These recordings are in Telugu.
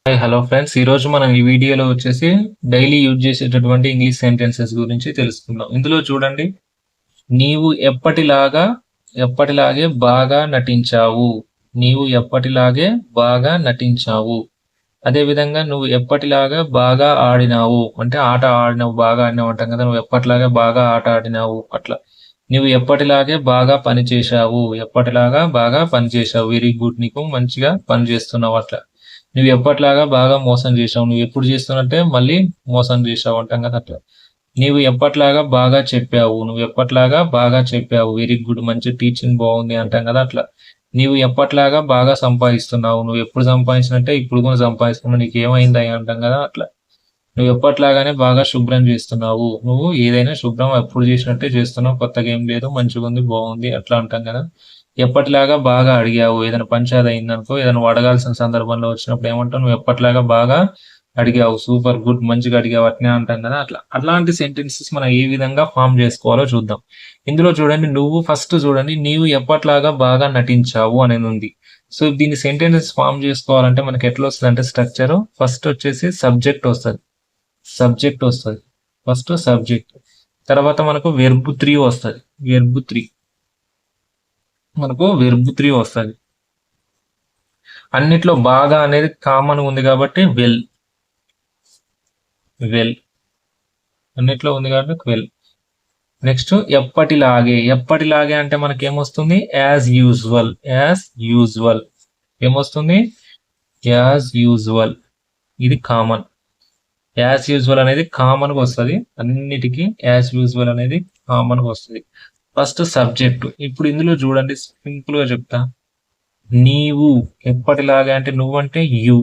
Hi hello friends. ఈరోజు మనం ఈ వీడియోలో వచ్చేసి డైలీ యూజ్ చేసేటటువంటి ఇంగ్లీష్ సెంటెన్సెస్ గురించి తెలుసుకుందాం. ఇందులో చూడండి, నీవు ఎప్పటిలాగే బాగా నటించావు. నీవు ఎప్పటిలాగే బాగా నటించావు. అదేవిధంగా నువ్వు ఎప్పటిలాగా బాగా ఆడినావు అంటే ఆట ఆడినావు, బాగా ఆడినావు అంటాం కదా. నువ్వు ఎప్పటిలాగా బాగా ఆట ఆడినావు అట్లా. నువ్వు ఎప్పటిలాగే బాగా పని చేశావు. ఎప్పటిలాగా బాగా పని చేశావు. వెరీ గుడ్, నీకు మంచిగా పని చేస్తున్నావు అట్లా. నువ్వు ఎప్పటిలాగా బాగా మోసం చేశావు. నువ్వు ఎప్పుడు చేస్తున్నట్టే మళ్ళీ మోసం చేశావు అంటాం కదా అట్లా. నీవు ఎప్పటిలాగా బాగా చెప్పావు. నువ్వు ఎప్పటిలాగా బాగా చెప్పావు. వెరీ గుడ్, మంచి టీచింగ్ బాగుంది అంటాం కదా అట్లా. నీవు ఎప్పటిలాగా బాగా సంపాదిస్తున్నావు. నువ్వు ఎప్పుడు సంపాదించినట్టే ఇప్పుడు కూడా సంపాదిస్తున్నావు. నీకు ఏమైందా అంటాం కదా అట్లా. నువ్వు ఎప్పటిలాగానే బాగా శుభ్రం చేస్తున్నావు. నువ్వు ఏదైనా శుభ్రం ఎప్పుడు చేసినట్టే చేస్తున్నావు. కొత్తగా ఏం లేదు, మంచిగా ఉంది, బాగుంది అట్లా అంటాం కదా. ఎప్పటిలాగా బాగా అడిగావు. ఏదైనా పంచాయతీ అయిందనుకో, ఏదైనా నువ్వు అడగాల్సిన సందర్భంలో వచ్చినప్పుడు ఏమంటావు, నువ్వు ఎప్పటిలాగా బాగా అడిగావు, సూపర్ గుడ్, మంచిగా అడిగావు అట్నే అంటాం కదా అట్లా. అట్లాంటి సెంటెన్సెస్ మనం ఏ విధంగా ఫామ్ చేసుకోవాలో చూద్దాం. ఇందులో చూడండి, నువ్వు ఫస్ట్ చూడండి, నీవు ఎప్పటిలాగా బాగా నటించావు అనేది ఉంది. సో దీన్ని సెంటెన్సెస్ ఫామ్ చేసుకోవాలంటే మనకి ఎట్లా వస్తుంది అంటే స్ట్రక్చర్ ఫస్ట్ వచ్చేసి సబ్జెక్ట్ వస్తుంది. ఫస్ట్ సబ్జెక్ట్, తర్వాత మనకు వెర్బ్ 3 వస్తుంది. వెర్బ్ 3 వస్తుంది. అన్నిట్లో బాగా అనేది కామన్ ఉంది కాబట్టి వెల్ అన్నిట్లో ఉంది కాబట్టి వెల్. నెక్స్ట్ ఎప్పటిలాగే అంటే మనకి ఏమొస్తుంది, యాజ్ యూజువల్ ఏమొస్తుంది, యాజ్ యూజువల్. ఇది కామన్. యాజ్ యూజువల్ అనేది కామన్ గా వస్తుంది అన్నిటికీ. యాజ్ యూజువల్ అనేది కామన్ గా వస్తుంది. First subject. ఇప్పుడు ఇందులో చూడండి, సింపుల్ గా చెప్తా. నీవు ఎప్పటిలాగా అంటే నువ్వంటే యు.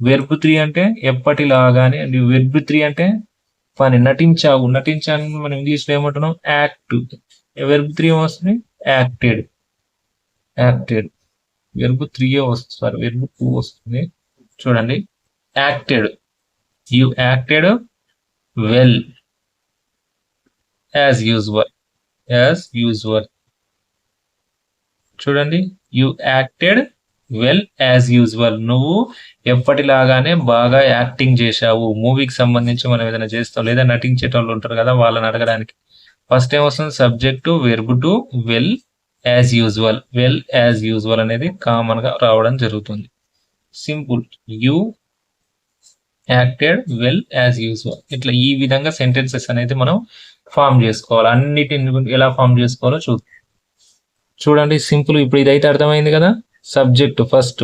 వెర్బ్ 3 అంటే ఎప్పటిలాగానే. వెర్బ్ 3 అంటే పని. నటించావు మనం ఇంగ్లీష్ లో ఏమంటున్నాం, యాక్ట్. వెర్బ్ 3 వస్తుంది, యాక్టెడ్. వెర్బ్ 3 వస్తుంది, వెర్బ్ 2 వస్తుంది. చూడండి, acted. You acted well as usual. చూడండి, you acted well as usual. నువ్వు ఎప్పటిలాగానే బాగా యాక్టింగ్ చేశావు. మూవీకి సంబంధించి మనం ఏదైనా చేస్తాం లేదా నటించేటోళ్ళు ఉంటారు కదా, వాళ్ళని అడగడానికి ఫస్ట్ ఏమొస్తుంది, subject verb to well as usual అనేది కామన్ గా రావడం జరుగుతుంది. Simple. You acted well as usual. ఇట్లా ఈ విధంగా సెంటెన్సెస్ అనేది మనం ఫామ్ చేసుకోవాలి. అన్నిటిని ఎలా ఫామ్ చేసుకోవాలో చూడండి. సింపుల్. ఇప్పుడు ఇదైతే అర్థమైంది కదా. Subject first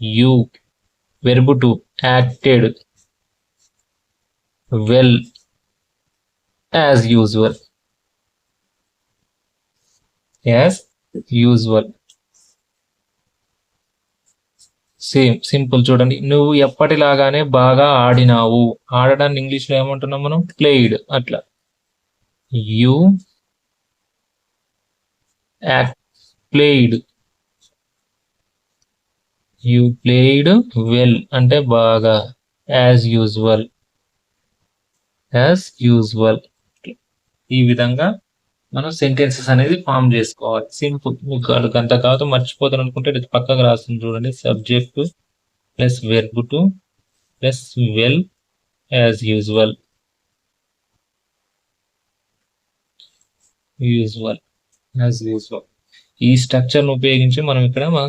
you, verb 2 acted well as usual. Same simple. చూడండి, నువ్వు ఎప్పటిలాగానే బాగా ఆడినావు. ఆడడాన్ని ఇంగ్లీష్ లో ఏమంటున్నాం మనం, ప్లేయిడ్ అట్లా. యు ప్లేయిడ్ వెల్ అంటే బాగా. As usual. ఈ విధంగా మనం సెంటెన్సెస్ అనేది ఫామ్ చేసుకోవాలి. సింపుల్. మీకు అంత కాదు మర్చిపోతాను అనుకుంటే పక్కకు రాస్తుంది చూడండి. Subject plus verb 2 plus well as usual. ఈ స్ట్రక్చర్ ను ఉపయోగించి మనం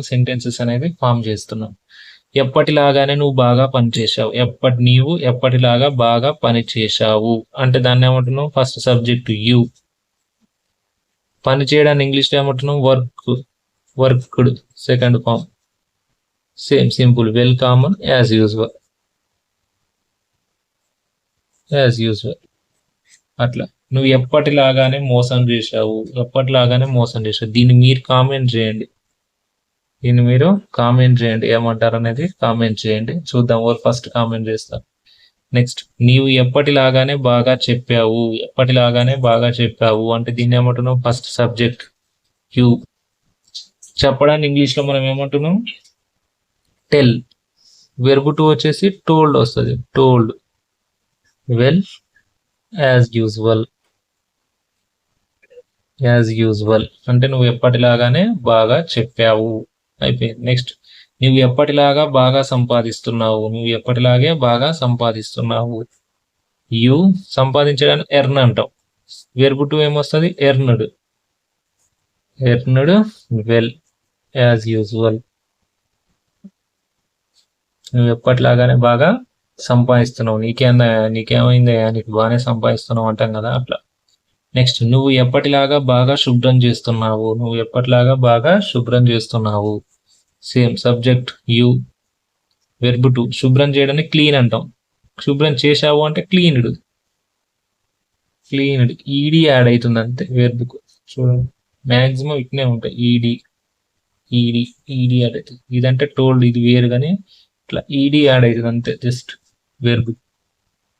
సెంటెన్సెస్ అనేది ఫామ్ చేస్తున్నాం. ఎప్పటిలాగానే నువ్వు బాగా పనిచేశావు. నీవు ఎప్పటిలాగా బాగా పని చేశావు అంటే దాన్ని ఏమంటున్నావు, ఫస్ట్ సబ్జెక్ట్ యు. పని చేయడాన్ని ఇంగ్లీష్ లో ఏమంటున్నాం, worked second form. Same simple. Well common as usual అట్లా. నువ్వు ఎప్పటిలాగానే మోసం చేశావు. దీన్ని మీరు కామెంట్ చేయండి. ఏమంటారు అనేది కామెంట్ చేయండి. చూద్దాం ఎవరు ఫస్ట్ కామెంట్ చేస్తారు. నెక్స్ట్, నీవు ఎప్పటిలాగానే బాగా చెప్పావు అంటే దీన్ని ఏమంటున్నాం, ఫస్ట్ సబ్జెక్ట్ యు. చెప్పడాన్ని ఇంగ్లీష్ లో మనం ఏమంటున్నాం, టెల్. వెర్బ్ 2 వచ్చేసి టోల్డ్ వస్తుంది, టోల్డ్ వెల్ యాజ్ యూజువల్ అంటే నువ్వు ఎప్పటిలాగానే బాగా చెప్పావు. అయిపోయింది. నెక్స్ట్, నువ్వు ఎప్పటిలాగా బాగా సంపాదిస్తున్నావు. నువ్వు ఎప్పటిలాగే బాగా సంపాదిస్తున్నావు. యు సంపాదించడానికి ఎర్న్ అంటాం. వెర్బ్ టు ఏమొస్తుంది? Earned. Earned well as usual. నువ్వు ఎప్పటిలాగానే బాగా సంపాదిస్తున్నావు. నీకేమైందయ్యా, నీకు బాగానే సంపాదిస్తున్నావు అంటాం కదా, అట్లా. నెక్స్ట్, నువ్వు ఎప్పటిలాగా బాగా శుభ్రం చేస్తున్నావు. నువ్వు ఎప్పటిలాగా బాగా శుభ్రం చేస్తున్నావు. Same subject you, verb to. శుభ్రం చేయడానికి క్లీన్ అంటాం. శుభ్రం చేశావు అంటే క్లీన్డ్. క్లీన్డ్ ఈడీ యాడ్ అవుతుంది అంతే వెర్బ్కు. చూడండి, మ్యాక్సిమం ఇట్నే ఉంటాయి. ఈడీ యాడ్ అవుతుంది. ఇదంటే టోల్డ్, ఇది వేరు, కానీ ఇట్లా ఈడీ యాడ్ అవుతుంది అంతే, just verb.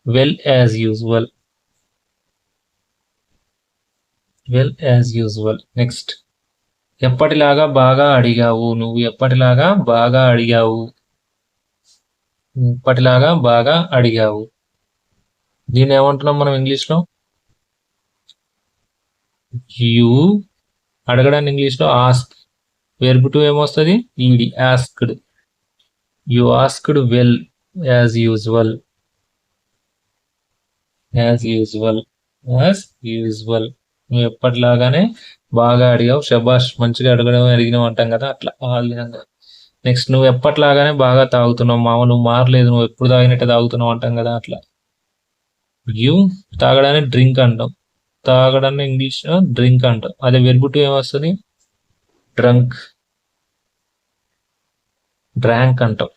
Well as usual. Well as usual. Next, ఎప్పటిలాగా బాగా అడిగావు. నువ్వు ఎప్పటిలాగా బాగా అడిగావు. ఎప్పటిలాగా బాగా అడిగావు. దీన్ని ఏమంటున్నాం మనం ఇంగ్లీష్లో? యూ అడగడాన్ని ఇంగ్లీష్లో ఆస్క్. వెర్బ్ టు ఏమొస్తుంది? ఈడి, asked. You asked well as usual. As usual. As usual. నువ్వు ఎప్పటిలాగానే బాగా అడిగావు. శబాష్, మంచిగా అడిగినావు అంటాం కదా, అట్లా ఆ విధంగా. నెక్స్ట్, నువ్వు ఎప్పటిలాగానే బాగా తాగుతున్నావు. నువ్వు మారలేదు, నువ్వు ఎప్పుడు తాగినట్టే తాగుతున్నావు అంటాం కదా, అట్లా. యు తాగడాన్ని డ్రింక్ అంటాం. తాగడాన్ని ఇంగ్లీష్ డ్రింక్ అంటాం. అదే వెర్బ్ టు ఏమొస్తుంది? డ్రంక్, డ్రాంక్ అంటాం.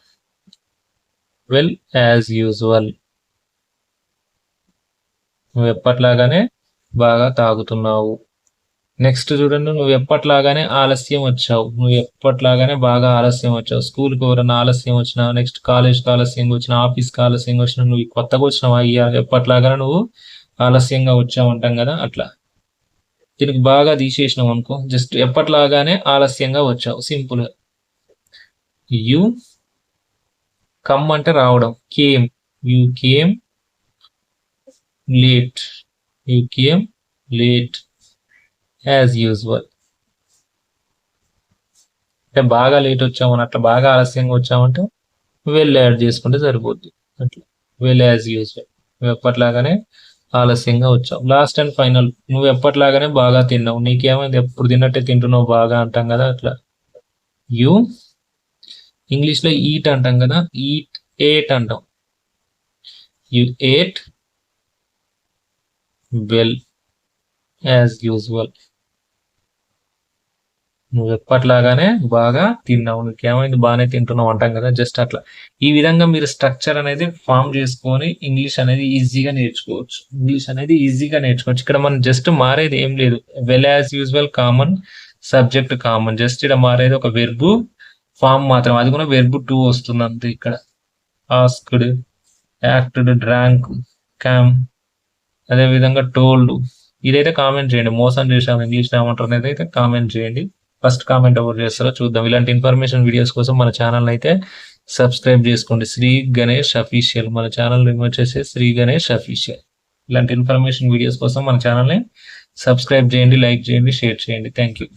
Well as usual. నువ్వు ఎప్పటిలాగానే బాగా తాగుతున్నావు. నెక్స్ట్ చూడండి, నువ్వు ఎప్పటిలాగానే ఆలస్యం వచ్చావు. నువ్వు ఎప్పటిలాగానే బాగా ఆలస్యం వచ్చావు. స్కూల్కి ఎవరైనా ఆలస్యం వచ్చినా, నెక్స్ట్ కాలేజ్కి ఆలస్యంగా వచ్చినా, ఆఫీస్కి ఆలస్యంగా వచ్చినా, నువ్వు కొత్తగా వచ్చినావు అయ్యా, ఎప్పటిలాగానే నువ్వు ఆలస్యంగా వచ్చావు అంటాం కదా, అట్లా. దీనికి బాగా తీసేసినావు అనుకో, జస్ట్ ఎప్పటిలాగానే ఆలస్యంగా వచ్చావు, సింపుల్. యు కమ్ అంటే రావడం. Came, you came late. You came late as usual. అంటే బాగా లేట్ వచ్చామని, అట్లా బాగా ఆలస్యంగా వచ్చామంటే వెల్ యాడ్ చేసుకుంటే సరిపోద్ది, అట్లా. Well as usual. నువ్వు ఎప్పటిలాగానే ఆలస్యంగా వచ్చావు. లాస్ట్ అండ్ ఫైనల్, నువ్వు ఎప్పటిలాగానే బాగా తిన్నావు. నీకేమైంది, ఎప్పుడు తిన్నట్టే తింటున్నావు బాగా అంటాం కదా, అట్లా. యు ఇంగ్లీష్లో ఈట్ అంటాం కదా, ఏట్ అంటాం. You ate well as usual. నువ్వు ఎప్పటిలాగానే బాగా తిన్నావు. నీకేమైంది, బాగానే తింటున్నావు అంటాం కదా, జస్ట్ అట్లా. ఈ విధంగా మీరు స్ట్రక్చర్ అనేది ఫామ్ చేసుకొని ఇంగ్లీష్ అనేది ఈజీగా నేర్చుకోవచ్చు. ఇక్కడ మనం జస్ట్ మారేది ఏం లేదు. Well as usual common, subject common. Just ఇక్కడ మారేది ఒక వెర్బ్ ఫామ్ మాత్రం. అది కూడా వెర్బ్ టు వస్తుంది అంతే. ఇక్కడ ఆస్క్డ్, యాక్టెడ్, డ్రాంక్, క్యామ్, అదే విధంగా టోల్డ్. ఇదైతే కామెంట్ చేయండి. మోసం చేసాము ఇంగ్లీష్ ఏమంటారు అనేది అయితే కామెంట్ చేయండి. ఫస్ట్ కామెంట్ ఎవరు చేస్తారో చూద్దాం. ఇలాంటి ఇన్ఫర్మేషన్ వీడియోస్ కోసం మన ఛానల్ అయితే సబ్స్క్రైబ్ చేసుకోండి. శ్రీ గణేష్ అఫీషియల్. మన ఛానల్ నేమ్ వచ్చేసి శ్రీ గణేష్ అఫీషియల్. ఇలాంటి ఇన్ఫర్మేషన్ వీడియోస్ కోసం మన ఛానల్ని సబ్స్క్రైబ్ చేయండి, లైక్ చేయండి, షేర్ చేయండి. Thank you.